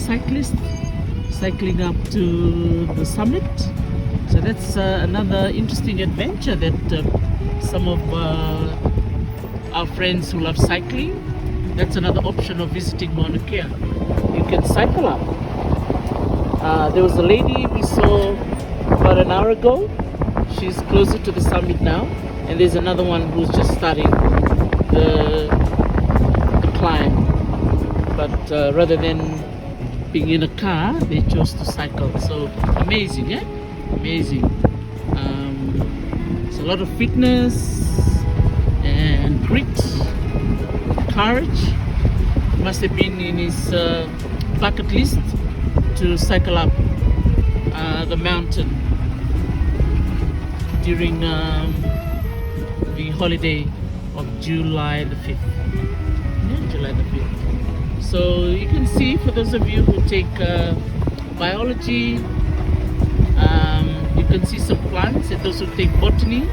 cyclists cycling up to the summit. So that's another interesting adventure that some of our friends who love cycling, that's another option of visiting Mauna Kea. You can cycle up. There was a lady we saw about an hour ago. She's closer to the summit now, and there's another one who's just starting the climb. But rather than being in a car, they chose to cycle. So amazing, yeah? Amazing. It's a lot of fitness and grit, courage. Must have been in his bucket list to cycle up the mountain during the holiday of July the 5th. Yeah, July the 5th. So you can see, for those of you who take biology, you can see some plants, and those who take botany,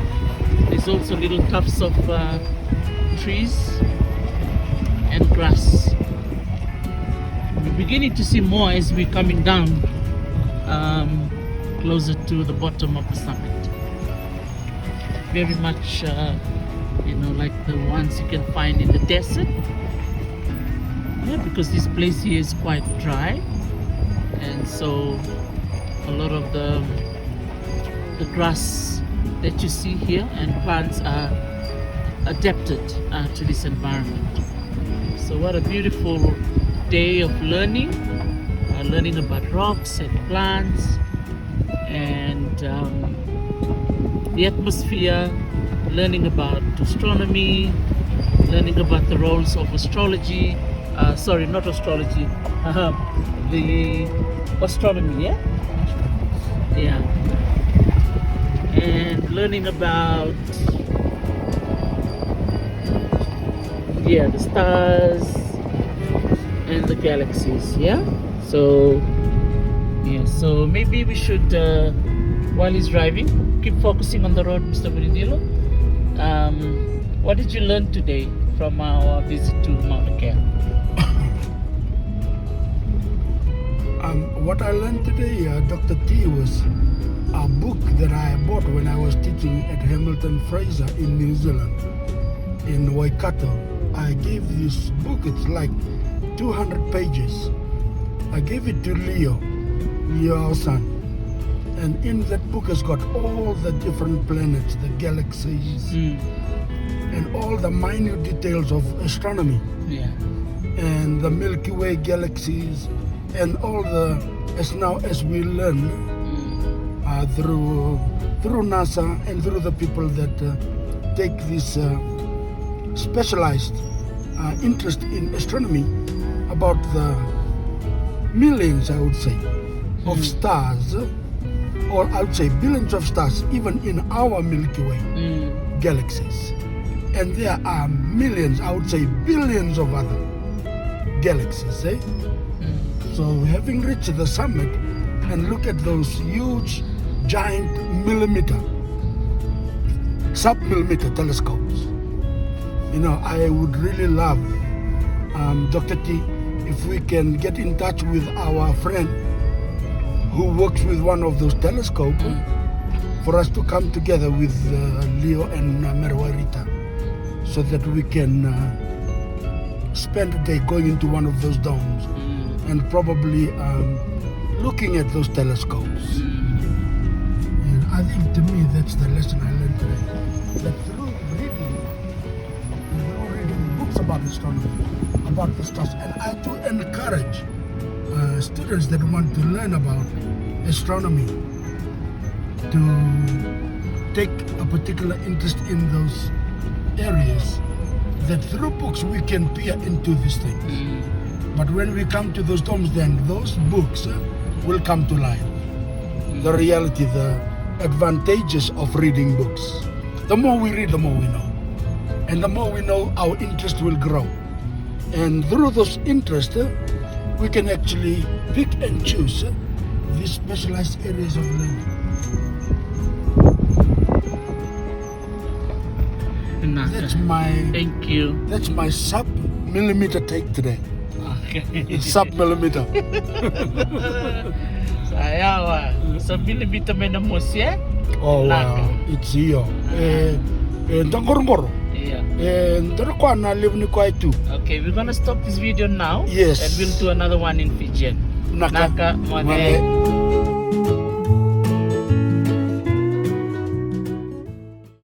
there's also little tufts of trees and grass. We're beginning to see more as we're coming down closer to the bottom of the summit. Very much, like the ones you can find in the desert. Yeah, because this place here is quite dry, and so a lot of the grass that you see here and plants are adapted to this environment. So what a beautiful day of learning about rocks and plants and the atmosphere, learning about astronomy, learning about the roles of astrology, sorry, not astrology, the astronomy, yeah? Yeah. And learning about, the stars and the galaxies, yeah? So maybe we should, while he's driving, keep focusing on the road, Mr. Viridilo. What did you learn today from our visit to Mauna Kea? What I learned today, Dr. T, was a book that I bought when I was teaching at Hamilton Fraser in New Zealand, in Waikato. I gave this book, it's like 200 pages. I gave it to Leo, our son. And in that book has got all the different planets, the galaxies, and all the minute details of astronomy. Yeah. And the Milky Way galaxies, and all as we learn through NASA and through the people that take this specialized interest in astronomy, about the millions, I would say, of stars, or I would say billions of stars, even in our Milky Way galaxies. And there are millions, I would say billions of other galaxies, eh? So having reached the summit and look at those huge, giant sub-millimeter telescopes, I would really love, Dr. T, if we can get in touch with our friend who works with one of those telescopes, for us to come together with Leo and Merwarita, so that we can spend a day going into one of those domes and probably looking at those telescopes. And I think, to me, that's the lesson I learned today. That through reading books about astronomy, about the stars, and I do encourage students that want to learn about astronomy to take a particular interest in those areas, that through books we can peer into these things. But when we come to those domes, then those books will come to life. The reality, the advantages of reading books. The more we read, the more we know. And the more we know, our interest will grow. And through those interests, we can actually pick and choose these specialized areas of learning. Thank you. That's my sub-millimeter take today. Okay. Sub-millimeter. Sayawa. So millimeter may namos, yeah? Oh, Naka. it's here. Ndangorongoro. Yeah. Ndorokwana live ni kwaitu. Okay, we're gonna stop this video now. Yes. And we'll do another one in Fijian. Naka. Naka, mwage.